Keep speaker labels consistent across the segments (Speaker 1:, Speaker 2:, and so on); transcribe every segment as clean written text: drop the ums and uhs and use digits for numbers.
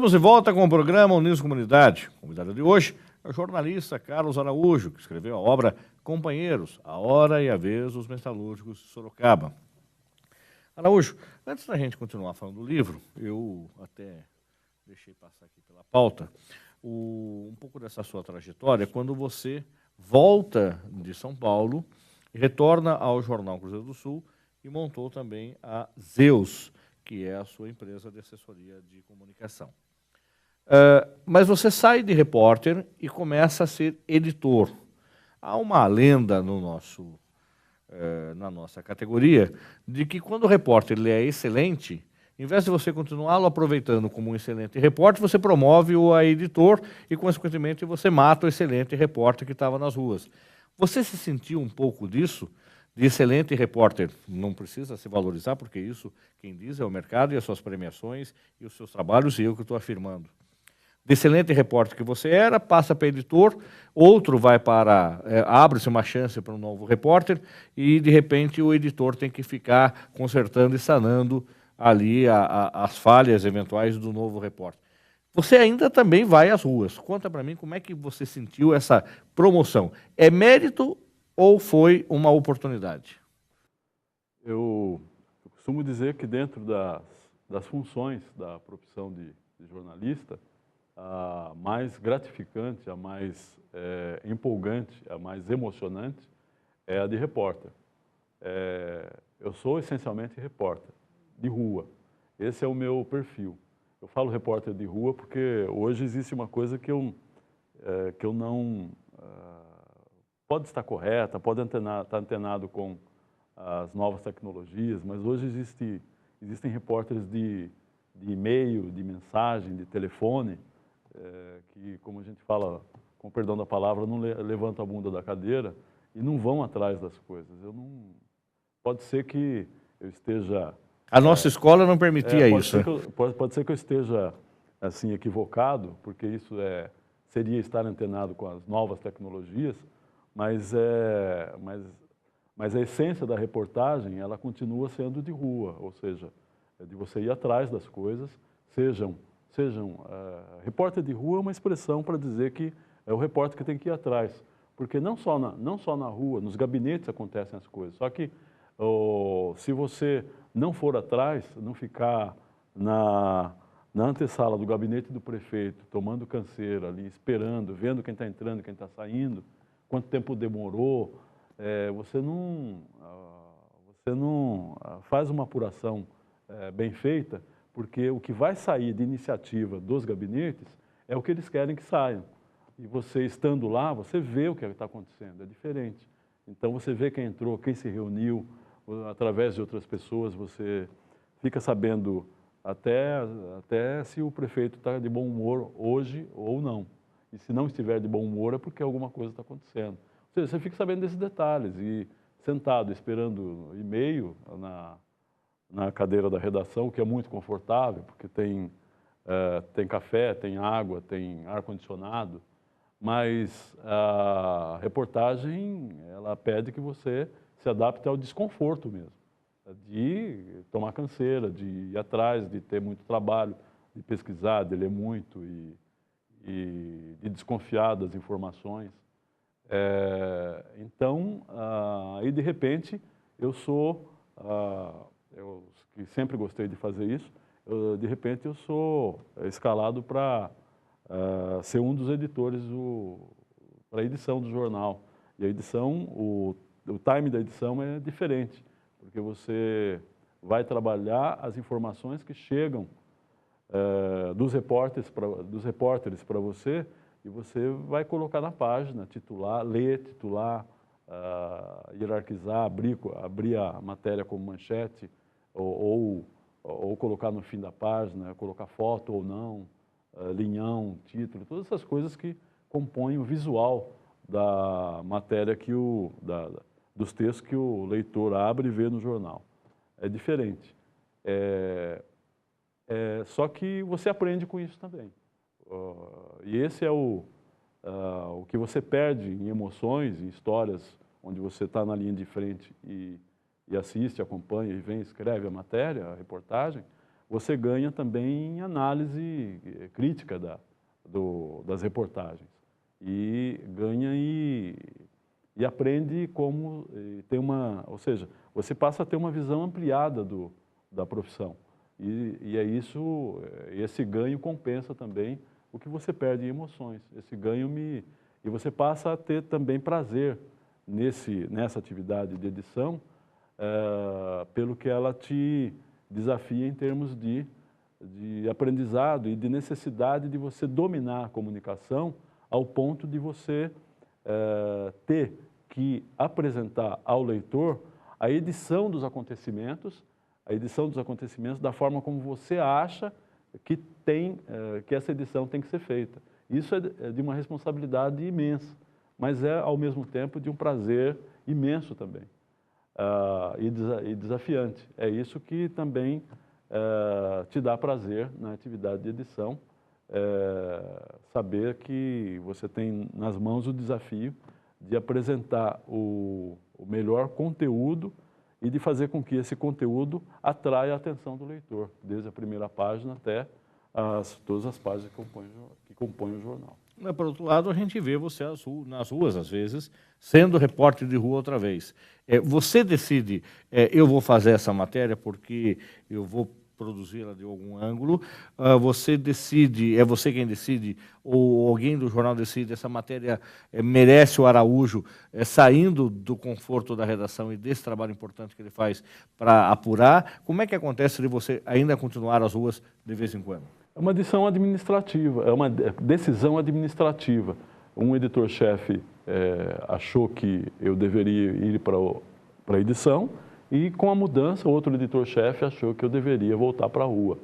Speaker 1: Estamos de volta com o programa Unidos Comunidade. O convidado de hoje é o jornalista Carlos Araújo, que escreveu a obra Companheiros, a hora e a vez dos metalúrgicos de Sorocaba. Araújo, antes da gente continuar falando do livro, eu até deixei passar aqui pela pauta um pouco dessa sua trajetória, quando você volta de São Paulo e retorna ao jornal Cruzeiro do Sul e montou também a Zeus, que é a sua empresa de assessoria de comunicação. Mas você sai de repórter e começa a ser editor. Há uma lenda na nossa categoria de que quando o repórter ele é excelente, em vez de você continuá-lo aproveitando como um excelente repórter, você promove-o a editor e, consequentemente, você mata o excelente repórter que estava nas ruas. Você se sentiu um pouco disso? De excelente repórter, não precisa se valorizar, porque isso quem diz é o mercado e as suas premiações e os seus trabalhos, e eu que estou afirmando. De excelente repórter que você era, passa para editor, outro vai para... abre-se uma chance para um novo repórter e, de repente, o editor tem que ficar consertando e sanando ali as falhas eventuais do novo repórter. Você ainda também vai às ruas. Conta para mim como é que você sentiu essa promoção. É mérito ou foi uma oportunidade?
Speaker 2: Eu costumo dizer que dentro das funções da profissão de jornalista, a mais gratificante, a mais empolgante, a mais emocionante é a de repórter. Eu sou essencialmente repórter de rua. Esse é o meu perfil. Eu falo repórter de rua porque hoje existe uma coisa que eu não... pode estar correta, pode estar antenado com as novas tecnologias, mas hoje existem repórteres de e-mail, de mensagem, de telefone, que, como a gente fala, com perdão da palavra, não levantam a bunda da cadeira e não vão atrás das coisas. Pode ser que eu esteja...
Speaker 1: A nossa escola não permitia isso.
Speaker 2: Pode ser que eu esteja assim, equivocado, porque isso seria estar antenado com as novas tecnologias, mas a essência da reportagem, ela continua sendo de rua, ou seja, de você ir atrás das coisas, repórter de rua é uma expressão para dizer que é o repórter que tem que ir atrás, porque não só na rua, nos gabinetes acontecem as coisas, só que se você não for atrás, não ficar na antessala do gabinete do prefeito, tomando canseira ali, esperando, vendo quem está entrando, quem está saindo, quanto tempo demorou, você não faz uma apuração bem feita, porque o que vai sair de iniciativa dos gabinetes é o que eles querem que saiam. E você estando lá, você vê o que está acontecendo, é diferente. Então você vê quem entrou, quem se reuniu, através de outras pessoas, você fica sabendo até se o prefeito está de bom humor hoje ou não. E se não estiver de bom humor é porque alguma coisa está acontecendo. Ou seja, você fica sabendo desses detalhes e sentado esperando e-mail na cadeira da redação, que é muito confortável, porque tem café, tem água, tem ar-condicionado, mas a reportagem, ela pede que você se adapte ao desconforto mesmo, de tomar canseira, de ir atrás, de ter muito trabalho, de pesquisar, de ler muito e de desconfiar das informações. Então, aí de repente, eu que sempre gostei de fazer isso, de repente eu sou escalado para ser um dos editores para a edição do jornal. E a edição, o time da edição é diferente, porque você vai trabalhar as informações que chegam dos repórteres para você, e você vai colocar na página, titular, hierarquizar, abrir a matéria como manchete, ou colocar no fim da página, colocar foto ou não, linhão, título, todas essas coisas que compõem o visual da matéria dos textos que o leitor abre e vê no jornal. É diferente. Só que você aprende com isso também. E esse é o que você perde em emoções, em histórias, onde você está na linha de frente e assiste, acompanha e vem, escreve a matéria, a reportagem, você ganha também em análise crítica das reportagens. E ganha e aprende como ter ou seja, você passa a ter uma visão ampliada da profissão. E é isso, esse ganho compensa também o que você perde em emoções. Esse ganho e você passa a ter também prazer nessa atividade de edição, pelo que ela te desafia em termos de aprendizado e de necessidade de você dominar a comunicação ao ponto de você ter que apresentar ao leitor a edição dos acontecimentos da forma como você acha que essa edição tem que ser feita. Isso é de uma responsabilidade imensa, mas é, ao mesmo tempo, de um prazer imenso também, e desafiante. É isso que também te dá prazer na atividade de edição, saber que você tem nas mãos o desafio de apresentar o melhor conteúdo e de fazer com que esse conteúdo atraia a atenção do leitor, desde a primeira página até todas as páginas que compõem o jornal.
Speaker 1: Mas, por outro lado, a gente vê você nas ruas, às vezes, sendo repórter de rua outra vez. Você decide, eu vou fazer essa matéria porque eu vou produzi-la de algum ângulo, você decide, é você quem decide, ou alguém do jornal decide, essa matéria merece o Araújo, saindo do conforto da redação e desse trabalho importante que ele faz para apurar. Como é que acontece de você ainda continuar as ruas de vez em quando?
Speaker 2: É uma decisão administrativa, é uma decisão administrativa. Um editor-chefe achou que eu deveria ir para a edição, e com a mudança, outro editor-chefe achou que eu deveria voltar para a rua.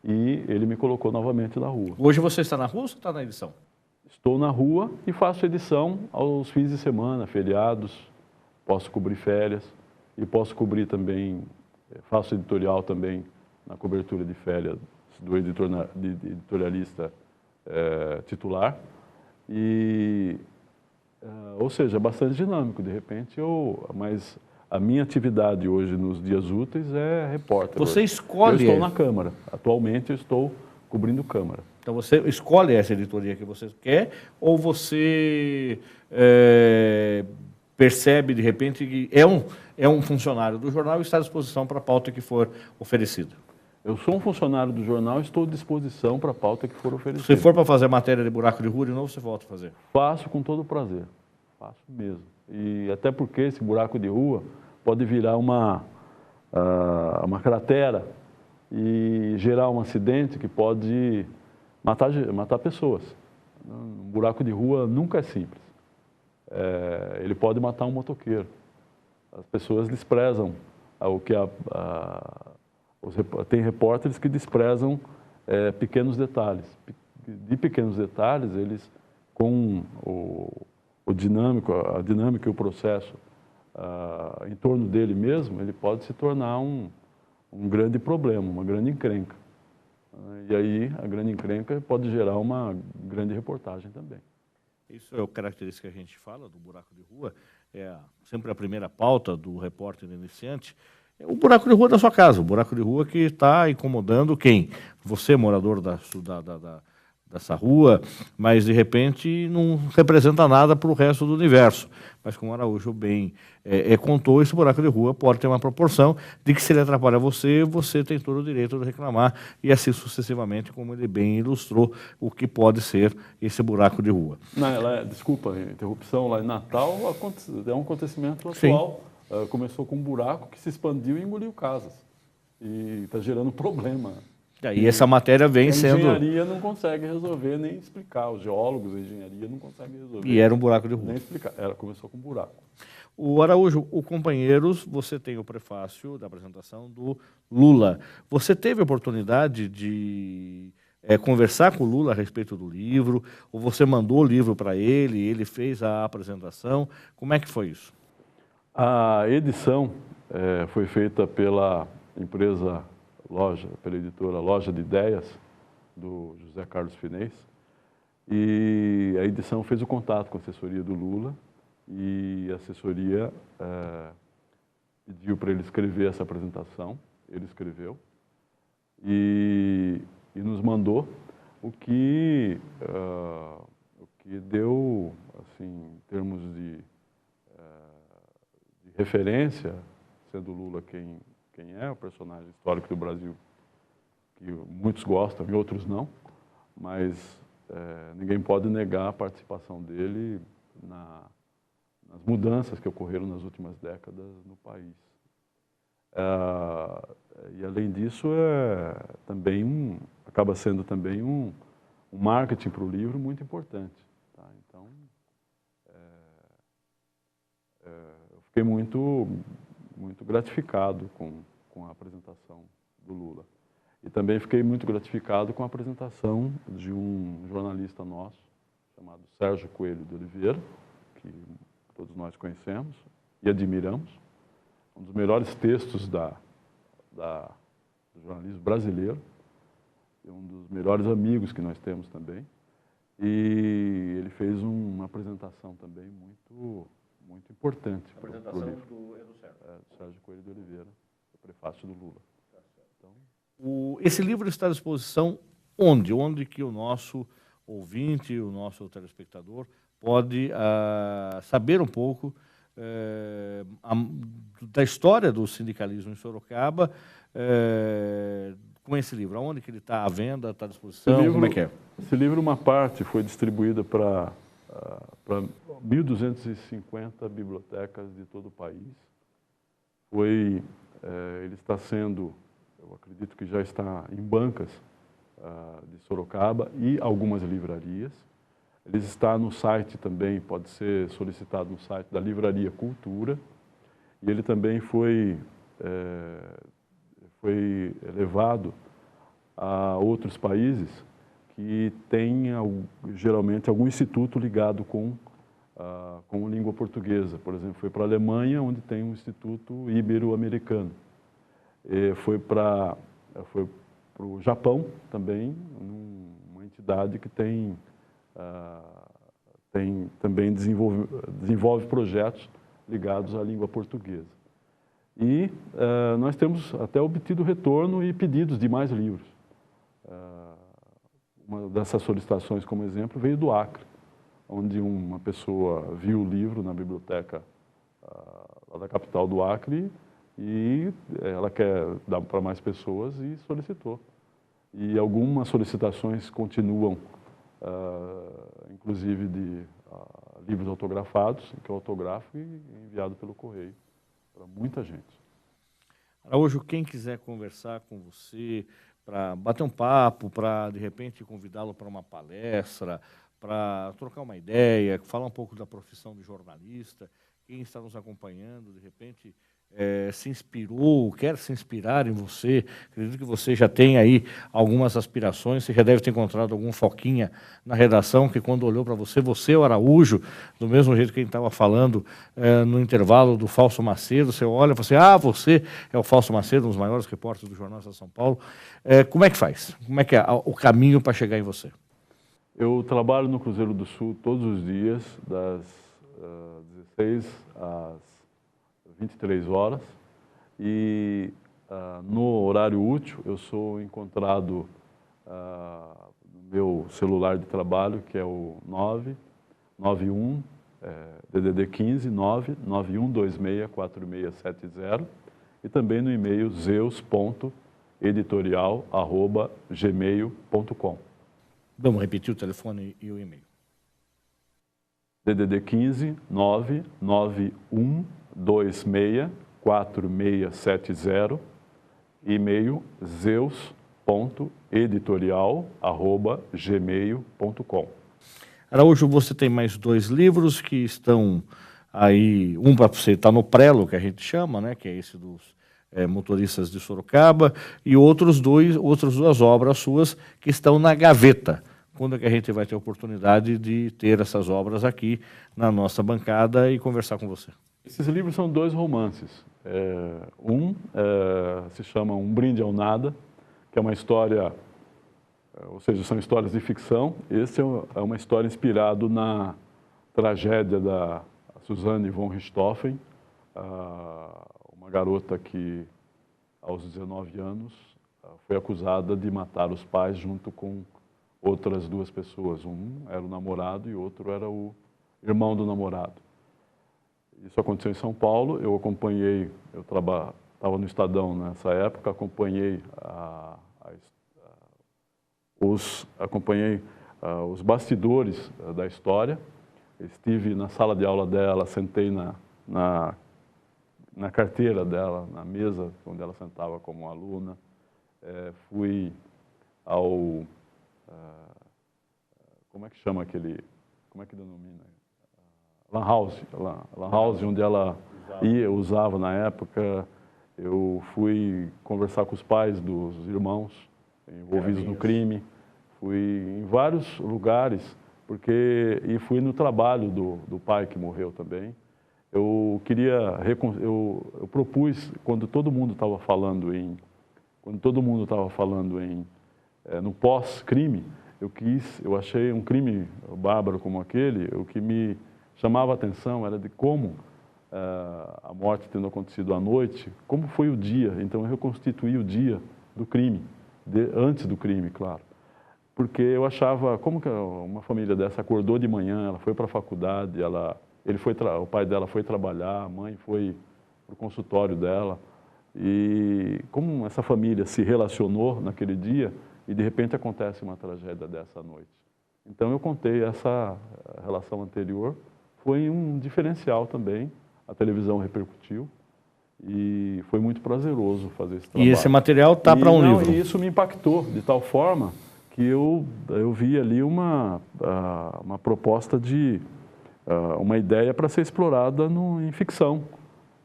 Speaker 2: E ele me colocou novamente na rua.
Speaker 1: Hoje você está na rua ou você está na edição?
Speaker 2: Estou na rua e faço edição aos fins de semana, feriados, posso cobrir férias e posso cobrir também, faço editorial também na cobertura de férias do editorialista titular. Ou seja, é bastante dinâmico, de repente mas a minha atividade hoje, nos dias úteis, é repórter.
Speaker 1: Você escolhe...
Speaker 2: Eu estou na Câmara. Atualmente, eu estou cobrindo Câmara.
Speaker 1: Então, você escolhe essa editoria que você quer ou você percebe, de repente, que é um funcionário do jornal e está à disposição para a pauta que for oferecida?
Speaker 2: Eu sou um funcionário do jornal e estou à disposição para a pauta que for oferecida.
Speaker 1: Se for para fazer matéria de buraco de rua, de novo, você volta a fazer?
Speaker 2: Faço com todo prazer. Faço mesmo. E até porque esse buraco de rua pode virar uma cratera e gerar um acidente que pode matar pessoas. Um buraco de rua nunca é simples. Ele pode matar um motoqueiro. As pessoas desprezam tem repórteres que desprezam pequenos detalhes. De pequenos detalhes, eles, com a dinâmica e o processo em torno dele mesmo, ele pode se tornar um grande problema, uma grande encrenca. E aí a grande encrenca pode gerar uma grande reportagem também.
Speaker 1: Isso é a característica que a gente fala do buraco de rua, sempre a primeira pauta do repórter iniciante, é o buraco de rua da sua casa, o buraco de rua que está incomodando quem? Você, morador dessa rua, mas de repente não representa nada para o resto do universo. Mas como o Araújo bem contou, esse buraco de rua pode ter uma proporção de que se ele atrapalha você, você tem todo o direito de reclamar e assim sucessivamente, como ele bem ilustrou o que pode ser esse buraco de rua.
Speaker 2: Desculpa a interrupção, lá em Natal é um acontecimento atual. Começou com um buraco que se expandiu e engoliu casas. E está gerando problema.
Speaker 1: E essa matéria vem sendo...
Speaker 2: A engenharia não consegue resolver nem explicar. Os geólogos da engenharia não conseguem resolver.
Speaker 1: E era um buraco de rua.
Speaker 2: Nem explicar. Começou com um buraco.
Speaker 1: O Araújo, o Companheiros, você tem o prefácio da apresentação do Lula. Você teve a oportunidade de conversar com o Lula a respeito do livro? Ou você mandou o livro para ele, ele fez a apresentação? Como é que foi isso?
Speaker 2: A edição foi feita pela empresa pela editora Loja de Ideias, do José Carlos Finês, e a edição fez o contato com a assessoria do Lula, e a assessoria pediu para ele escrever essa apresentação, ele escreveu, e nos mandou, o que deu, assim, em termos de referência, sendo Lula quem é o personagem histórico do Brasil, que muitos gostam e outros não, mas ninguém pode negar a participação dele nas mudanças que ocorreram nas últimas décadas no país. E além disso, também acaba sendo também um marketing para o livro muito importante. Tá? Então, eu fiquei muito gratificado com a apresentação do Lula. E também fiquei muito gratificado com a apresentação de um jornalista nosso, chamado Sérgio Coelho de Oliveira, que todos nós conhecemos e admiramos. Um dos melhores textos do jornalismo brasileiro, e um dos melhores amigos que nós temos também. E ele fez uma apresentação também muito importante.
Speaker 1: A apresentação do Sérgio.
Speaker 2: Do Sérgio Coelho de Oliveira, o prefácio do Lula. Então,
Speaker 1: esse livro está à disposição onde? Onde que o nosso ouvinte, o nosso telespectador, pode saber um pouco da história do sindicalismo em Sorocaba com esse livro? Aonde que ele está à venda, está à disposição? Como é que é?
Speaker 2: Esse livro, uma parte foi distribuída para 1.250 bibliotecas de todo o país. Ele está sendo, eu acredito que já está em bancas de Sorocaba e algumas livrarias. Ele está no site também, pode ser solicitado no site da Livraria Cultura. E ele também foi levado a outros países que têm, geralmente, algum instituto ligado com língua portuguesa. Por exemplo, foi para a Alemanha, onde tem um instituto ibero-americano. Foi para o Japão também, uma entidade que também desenvolve projetos ligados à língua portuguesa. E nós temos até obtido retorno e pedidos de mais livros. Uma dessas solicitações, como exemplo, veio do Acre, onde uma pessoa viu o livro na biblioteca lá da capital do Acre e ela quer dar para mais pessoas e solicitou. E algumas solicitações continuam, inclusive de livros autografados, que eu autografo e enviado pelo correio para muita gente.
Speaker 1: Araújo, quem quiser conversar com você, para bater um papo, para, de repente, convidá-lo para uma palestra, para trocar uma ideia, falar um pouco da profissão de jornalista, quem está nos acompanhando, de repente, se inspirou, quer se inspirar em você, acredito que você já tem aí algumas aspirações, você já deve ter encontrado algum foquinha na redação, que quando olhou para você, você é o Araújo, do mesmo jeito que a gente estava falando no intervalo do Fausto Macedo, você olha e fala assim, você é o Fausto Macedo, um dos maiores repórteres do Jornal de São Paulo. Como é que faz? Como é que é o caminho para chegar em você?
Speaker 2: Eu trabalho no Cruzeiro do Sul todos os dias, das 16 às 23 horas, e no horário útil eu sou encontrado no meu celular de trabalho, que é o 991 DDD 15 991264670, e também no e-mail zeus.editorial@gmail.com.
Speaker 1: Vamos repetir o telefone e o e-mail.
Speaker 2: DDD 15 991264670, e-mail zeus.editorial@gmail.com.
Speaker 1: Araújo, você tem mais 2 livros que estão aí, um para você está no prelo, que a gente chama, né, que é esse dos motoristas de Sorocaba, e outras 2 obras suas que estão na gaveta. Quando é que a gente vai ter a oportunidade de ter essas obras aqui na nossa bancada e conversar com você?
Speaker 2: Esses livros são 2 romances. Se chama Um Brinde ao Nada, que é uma história, ou seja, são histórias de ficção. Esse é uma história inspirada na tragédia da Suzanne von Richthofen, uma garota que, aos 19 anos, foi acusada de matar os pais junto com outras 2 pessoas. Um era o namorado e outro era o irmão do namorado. Isso aconteceu em São Paulo. Eu acompanhei, eu estava no Estadão nessa época, acompanhei os bastidores da história. Estive na sala de aula dela, sentei na carteira dela, na mesa onde ela sentava como aluna. Fui ao... como é que chama aquele... Como é que denomina? Lan House, onde ela usava na época. Eu fui conversar com os pais dos irmãos envolvidos no crime. Fui em vários lugares, e fui no trabalho do pai que morreu também. Eu propus, quando todo mundo estava falando no pós-crime, eu achei um crime bárbaro como aquele, o que me chamava a atenção era de como a morte tendo acontecido à noite, como foi o dia. Então eu reconstituí o dia do crime, antes do crime, claro. Porque eu achava, como que uma família dessa acordou de manhã, ela foi para a faculdade, o pai dela foi trabalhar, a mãe foi para o consultório dela, e como essa família se relacionou naquele dia, e de repente acontece uma tragédia dessa noite. Então eu contei essa relação anterior, foi um diferencial também, a televisão repercutiu, e foi muito prazeroso fazer esse trabalho.
Speaker 1: E esse material está para um livro?
Speaker 2: E isso me impactou de tal forma que eu vi ali uma proposta uma ideia para ser explorada em ficção.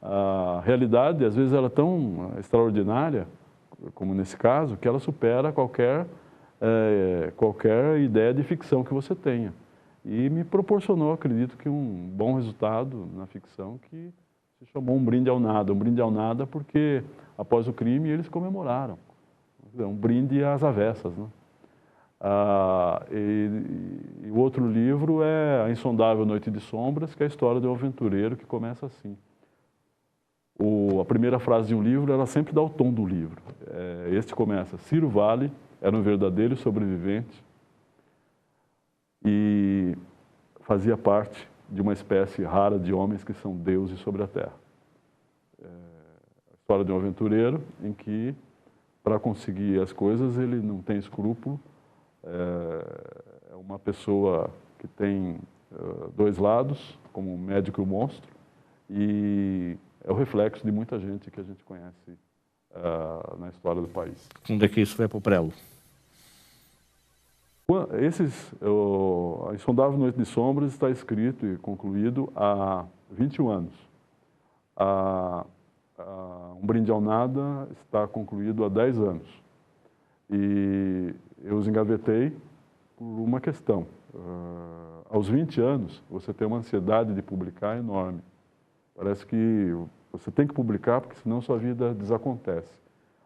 Speaker 2: A realidade, às vezes, ela é tão extraordinária, como nesse caso, que ela supera qualquer ideia de ficção que você tenha. E me proporcionou, acredito, que um bom resultado na ficção que se chamou Um Brinde ao Nada. Um brinde ao nada porque, após o crime, eles comemoraram. Um brinde às avessas, né? E o outro livro é A Insondável Noite de Sombras, que é a história de um aventureiro que começa assim. A primeira frase de um livro, ela sempre dá o tom do livro. Este começa: Ciro Vale era um verdadeiro sobrevivente e fazia parte de uma espécie rara de homens que são deuses sobre a terra. A história de um aventureiro em que, para conseguir as coisas, ele não tem escrúpulo. É uma pessoa que tem 2 lados, como o médico e o monstro, e é o reflexo de muita gente que a gente conhece na história do país.
Speaker 1: Onde é que isso vai para o prelo?
Speaker 2: A Insondável Noite de Sombras está escrito e concluído há 21 anos. Um Brinde ao Nada está concluído há 10 anos. E eu os engavetei por uma questão. Aos 20 anos, você tem uma ansiedade de publicar enorme. Parece que você tem que publicar, porque senão sua vida desacontece.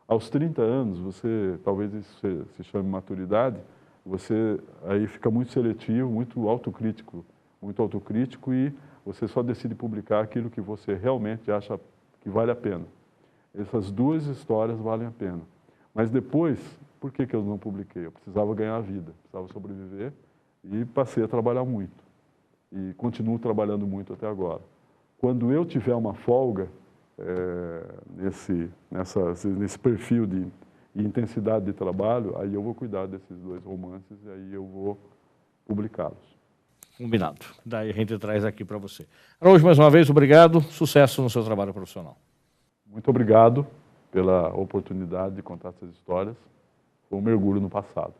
Speaker 2: Aos 30 anos, talvez isso se chame maturidade, você aí fica muito seletivo, muito autocrítico e você só decide publicar aquilo que você realmente acha que vale a pena. Essas 2 histórias valem a pena. Mas depois, por que eu não publiquei? Eu precisava ganhar a vida, precisava sobreviver e passei a trabalhar muito. E continuo trabalhando muito até agora. Quando eu tiver uma folga nesse perfil de intensidade de trabalho, aí eu vou cuidar desses 2 romances e aí eu vou publicá-los.
Speaker 1: Combinado. Daí a gente traz aqui para você. Araújo, mais uma vez, obrigado. Sucesso no seu trabalho profissional.
Speaker 2: Muito obrigado pela oportunidade de contar essas histórias. Foi um mergulho no passado.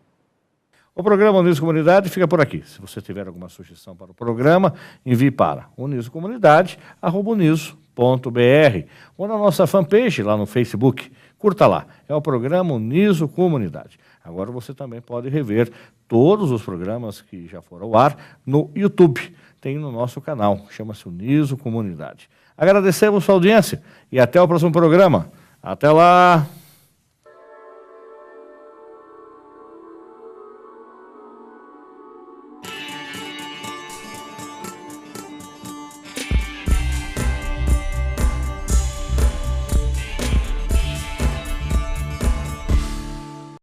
Speaker 1: O programa Uniso Comunidade fica por aqui. Se você tiver alguma sugestão para o programa, envie para unisocomunidade@uniso.br ou na nossa fanpage lá no Facebook. Curta lá. É o programa Uniso Comunidade. Agora você também pode rever todos os programas que já foram ao ar no YouTube. Tem no nosso canal. Chama-se Uniso Comunidade. Agradecemos sua audiência e até o próximo programa. Até lá!